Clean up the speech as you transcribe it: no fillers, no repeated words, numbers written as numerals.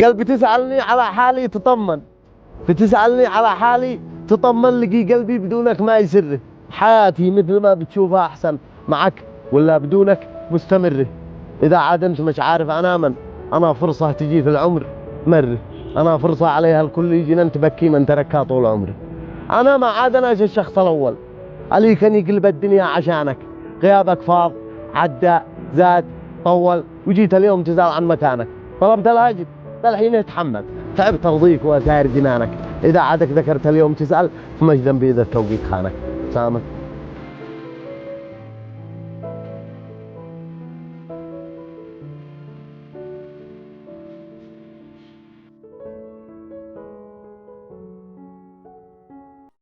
قلبي تسألني على حالي تطمن، بتسألني على حالي تطمن، لقي قلبي بدونك ما يسره. حياتي مثل ما بتشوفها أحسن معك ولا بدونك مستمرة. إذا عاد أنت مش عارف أنا من، أنا فرصة تجي في العمر مرة، أنا فرصة عليها الكل يجي أنت تبكي من تركها طول عمره. أنا ما عاد أنا الشخص الأول اللي كان يقلب الدنيا عشانك. غيابك فاض عدى زاد طول، وجيت اليوم تزال عن مكانك. طلبت الأجر الحين اتحمل، تعبت ترضيك وسائر جنانك. إذا عادك ذكرت اليوم تسأل فمجدا بإذا التوقيت خانك. سامك.